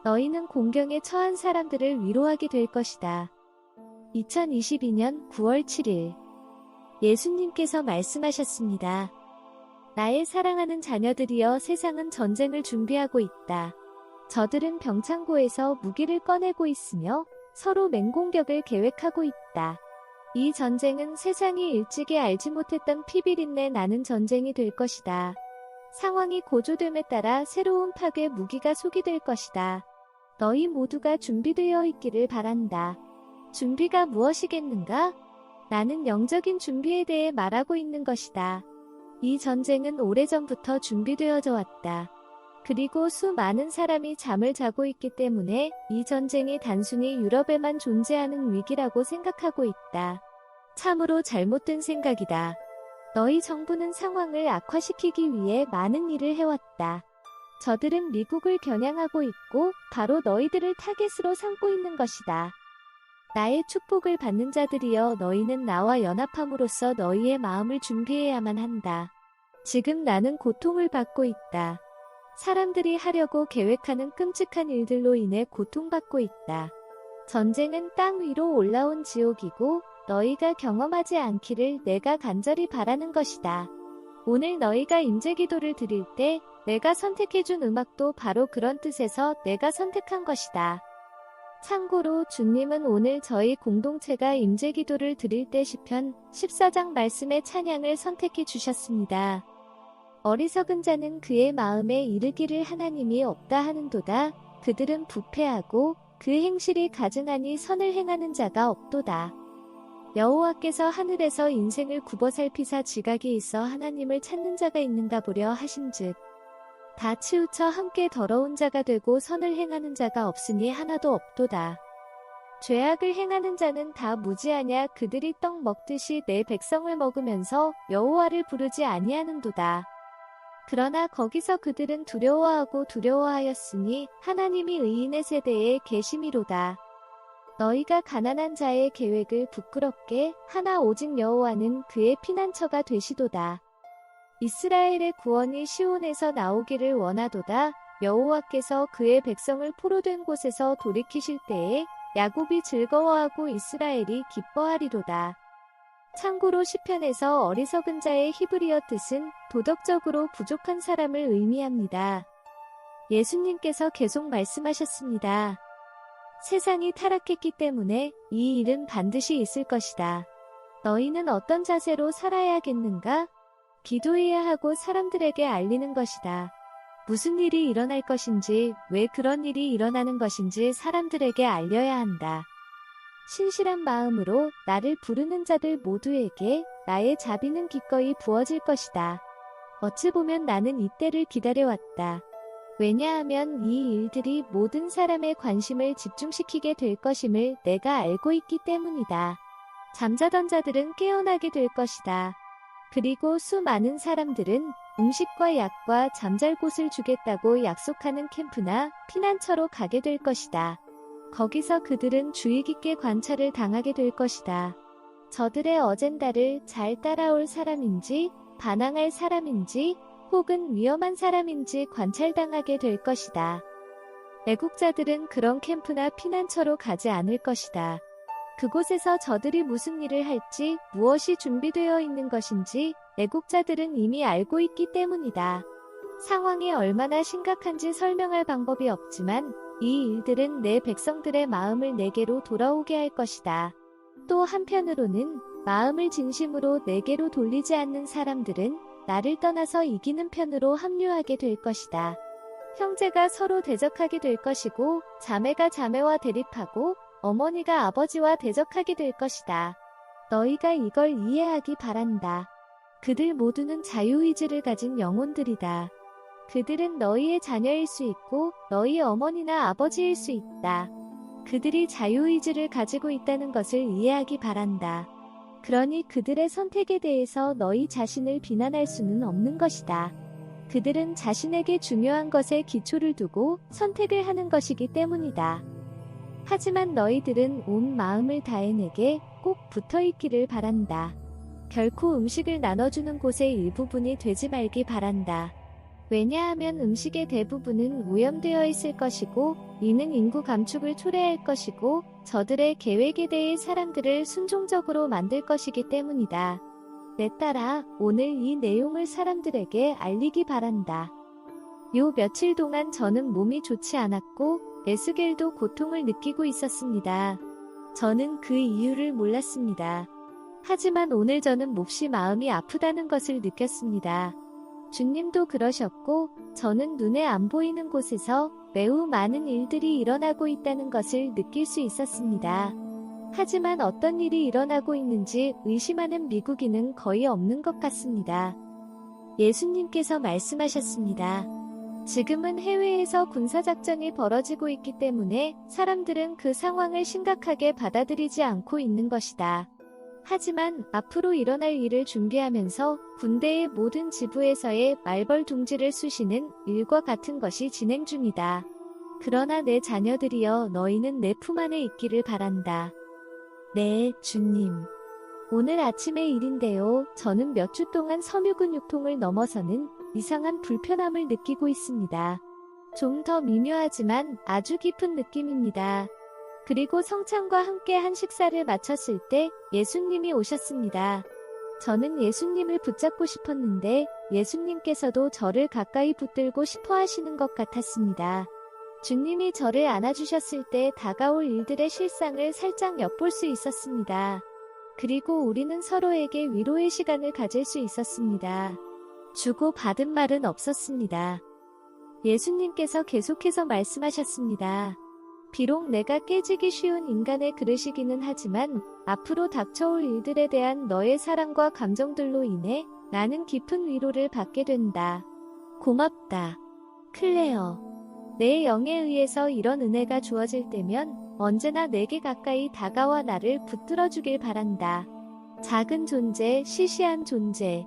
너희는 공경에 처한 사람들을 위로하게 될 것이다. 2022년 9월 7일 예수님께서 말씀하셨습니다. 나의 사랑하는 자녀들이여, 세상은 전쟁을 준비하고 있다. 저들은 병창고에서 무기를 꺼내고 있으며 서로 맹공격을 계획하고 있다. 이 전쟁은 세상이 일찍이 알지 못했던 피비린내 나는 전쟁이 될 것이다. 상황이 고조됨에 따라 새로운 파괴 무기가 소기될 것이다. 너희 모두가 준비되어 있기를 바란다. 준비가 무엇이겠는가? 나는 영적인 준비에 대해 말하고 있는 것이다. 이 전쟁은 오래전부터 준비되어져 왔다. 그리고 수많은 사람이 잠을 자고 있기 때문에 이 전쟁이 단순히 유럽에만 존재하는 위기라고 생각하고 있다. 참으로 잘못된 생각이다. 너희 정부는 상황을 악화시키기 위해 많은 일을 해왔다. 저들은 미국을 겨냥하고 있고 바로 너희들을 타겟으로 삼고 있는 것이다. 나의 축복을 받는 자들이여, 너희는 나와 연합함으로써 너희의 마음을 준비해야만 한다. 지금 나는 고통을 받고 있다. 사람들이 하려고 계획하는 끔찍한 일들로 인해 고통받고 있다. 전쟁은 땅 위로 올라온 지옥이고 너희가 경험하지 않기를 내가 간절히 바라는 것이다. 오늘 너희가 임재기도를 드릴 때 내가 선택해준 음악도 바로 그런 뜻에서 내가 선택한 것이다. 참고로 주님은 오늘 저희 공동체가 임재기도를 드릴 때 시편 14장 말씀의 찬양을 선택해 주셨습니다. 어리석은 자는 그의 마음에 이르기를 하나님이 없다 하는도다. 그들은 부패하고 그 행실이 가증하니 선을 행하는 자가 없도다. 여호와께서 하늘에서 인생을 굽어 살피사 지각이 있어 하나님을 찾는 자가 있는가 보려 하신즉 다 치우쳐 함께 더러운 자가 되고 선을 행하는 자가 없으니 하나도 없도다. 죄악을 행하는 자는 다 무지하냐? 그들이 떡 먹듯이 내 백성을 먹으면서 여호와를 부르지 아니하는도다. 그러나 거기서 그들은 두려워하고 두려워하였으니 하나님이 의인의 세대에 계심이로다. 너희가 가난한 자의 계획을 부끄럽게 하나 오직 여호와는 그의 피난처가 되시도다. 이스라엘의 구원이 시온에서 나오기를 원하도다. 여호와께서 그의 백성을 포로된 곳에서 돌이키실 때에 야곱이 즐거워하고 이스라엘이 기뻐하리로다. 참고로 시편에서 어리석은 자의 히브리어 뜻은 도덕적으로 부족한 사람을 의미합니다. 예수님께서 계속 말씀하셨습니다. 세상이 타락했기 때문에 이 일은 반드시 있을 것이다. 너희는 어떤 자세로 살아야겠는가? 기도해야 하고 사람들에게 알리는 것이다. 무슨 일이 일어날 것인지, 왜 그런 일이 일어나는 것인지 사람들에게 알려야 한다. 신실한 마음으로 나를 부르는 자들 모두에게 나의 자비는 기꺼이 부어질 것이다. 어찌 보면 나는 이때를 기다려왔다. 왜냐하면 이 일들이 모든 사람의 관심을 집중시키게 될 것임을 내가 알고 있기 때문이다. 잠자던 자들은 깨어나게 될 것이다. 그리고 수많은 사람들은 음식과 약과 잠잘 곳을 주겠다고 약속하는 캠프나 피난처로 가게 될 것이다. 거기서 그들은 주의 깊게 관찰을 당하게 될 것이다. 저들의 어젠다를 잘 따라올 사람인지, 반항할 사람인지, 혹은 위험한 사람인지 관찰당하게 될 것이다. 애국자들은 그런 캠프나 피난처로 가지 않을 것이다. 그곳에서 저들이 무슨 일을 할지, 무엇이 준비되어 있는 것인지 애국자들은 이미 알고 있기 때문이다. 상황이 얼마나 심각한지 설명할 방법이 없지만 이 일들은 내 백성들의 마음을 내게로 돌아오게 할 것이다. 또 한편으로는 마음을 진심으로 내게로 돌리지 않는 사람들은 나를 떠나서 이기는 편으로 합류하게 될 것이다. 형제가 서로 대적하게 될 것이고 자매가 자매와 대립하고 어머니가 아버지와 대적하게 될 것이다. 너희가 이걸 이해하기 바란다. 그들 모두는 자유의지를 가진 영혼들이다. 그들은 너희의 자녀일 수 있고 너희 어머니나 아버지일 수 있다. 그들이 자유의지를 가지고 있다는 것을 이해하기 바란다. 그러니 그들의 선택에 대해서 너희 자신을 비난할 수는 없는 것이다. 그들은 자신에게 중요한 것에 기초를 두고 선택을 하는 것이기 때문이다. 하지만 너희들은 온 마음을 다해 내게 꼭 붙어있기를 바란다. 결코 음식을 나눠주는 곳의 일부분이 되지 말기 바란다. 왜냐하면 음식의 대부분은 오염되어 있을 것이고 이는 인구 감축을 초래할 것이고 저들의 계획에 대해 사람들을 순종적으로 만들 것이기 때문이다. 내 딸아, 오늘 이 내용을 사람들에게 알리기 바란다. 요 며칠 동안 저는 몸이 좋지 않았고 에스겔도 고통을 느끼고 있었습니다. 저는 그 이유를 몰랐습니다. 하지만 오늘 저는 몹시 마음이 아프다는 것을 느꼈습니다. 주님도 그러셨고 저는 눈에 안 보이는 곳에서 매우 많은 일들이 일어나고 있다는 것을 느낄 수 있었습니다. 하지만 어떤 일이 일어나고 있는지 의심하는 미국인은 거의 없는 것 같습니다. 예수님께서 말씀하셨습니다. 지금은 해외에서 군사작전이 벌어지고 있기 때문에 사람들은 그 상황을 심각하게 받아들이지 않고 있는 것이다. 하지만 앞으로 일어날 일을 준비하면서 군대의 모든 지부에서의 말벌 둥지를 쑤시는 일과 같은 것이 진행 중이다. 그러나 내 자녀들이여 너희는 내 품 안에 있기를 바란다. 네, 주님. 오늘 아침의 일인데요. 저는 몇 주 동안 섬유근육통을 넘어서는 이상한 불편함을 느끼고 있습니다. 좀 더 미묘하지만 아주 깊은 느낌입니다. 그리고 성찬과 함께 한 식사를 마쳤을 때 예수님이 오셨습니다. 저는 예수님을 붙잡고 싶었는데 예수님께서도 저를 가까이 붙들고 싶어 하시는 것 같았습니다. 주님이 저를 안아주셨을 때 다가올 일들의 실상을 살짝 엿볼 수 있었습니다. 그리고 우리는 서로에게 위로의 시간을 가질 수 있었습니다. 주고 받은 말은 없었습니다. 예수님께서 계속해서 말씀하셨습니다. 비록 내가 깨지기 쉬운 인간의 그릇이기는 하지만 앞으로 닥쳐올 일들에 대한 너의 사랑과 감정들로 인해 나는 깊은 위로를 받게 된다. 고맙다. 클레어. 내 영에 의해서 이런 은혜가 주어질 때면 언제나 내게 가까이 다가와 나를 붙들어주길 바란다. 작은 존재, 시시한 존재.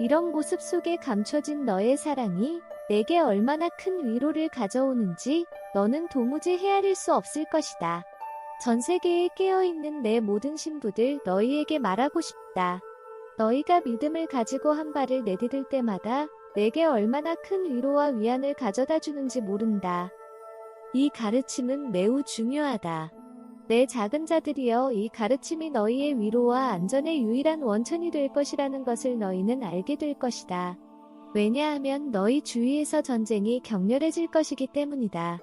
이런 모습 속에 감춰진 너의 사랑이 내게 얼마나 큰 위로를 가져오는지 너는 도무지 헤아릴 수 없을 것이다. 전 세계에 깨어있는 내 모든 신부들 너희에게 말하고 싶다. 너희가 믿음을 가지고 한 발을 내디딜 때마다 내게 얼마나 큰 위로와 위안을 가져다 주는지 모른다. 이 가르침은 매우 중요하다. 내 작은 자들이여, 이 가르침이 너희의 위로와 안전의 유일한 원천이 될 것이라는 것을 너희는 알게 될 것이다. 왜냐하면 너희 주위에서 전쟁이 격렬해질 것이기 때문이다.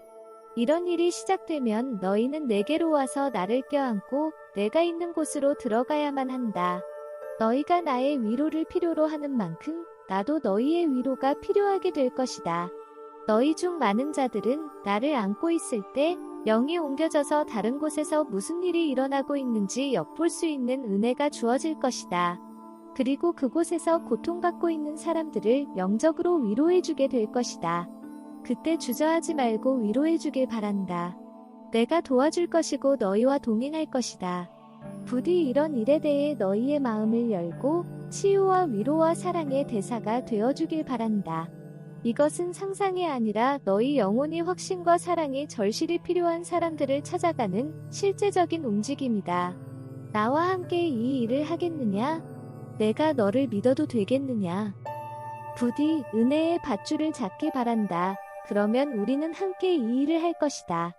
이런 일이 시작되면 너희는 내게로 와서 나를 껴안고 내가 있는 곳으로 들어가야만 한다. 너희가 나의 위로를 필요로 하는 만큼 나도 너희의 위로가 필요하게 될 것이다. 너희 중 많은 자들은 나를 안고 있을 때 영이 옮겨져서 다른 곳에서 무슨 일이 일어나고 있는지 엿볼 수 있는 은혜가 주어질 것이다. 그리고 그곳에서 고통받고 있는 사람들을 영적으로 위로해주게 될 것이다. 그때 주저하지 말고 위로해주길 바란다. 내가 도와줄 것이고 너희와 동행할 것이다. 부디 이런 일에 대해 너희의 마음을 열고 치유와 위로와 사랑의 대사가 되어주길 바란다. 이것은 상상이 아니라 너희 영혼이 확신과 사랑이 절실히 필요한 사람들을 찾아가는 실제적인 움직임이다. 나와 함께 이 일을 하겠느냐? 내가 너를 믿어도 되겠느냐? 부디 은혜의 밧줄을 잡기 바란다. 그러면 우리는 함께 이 일을 할 것이다.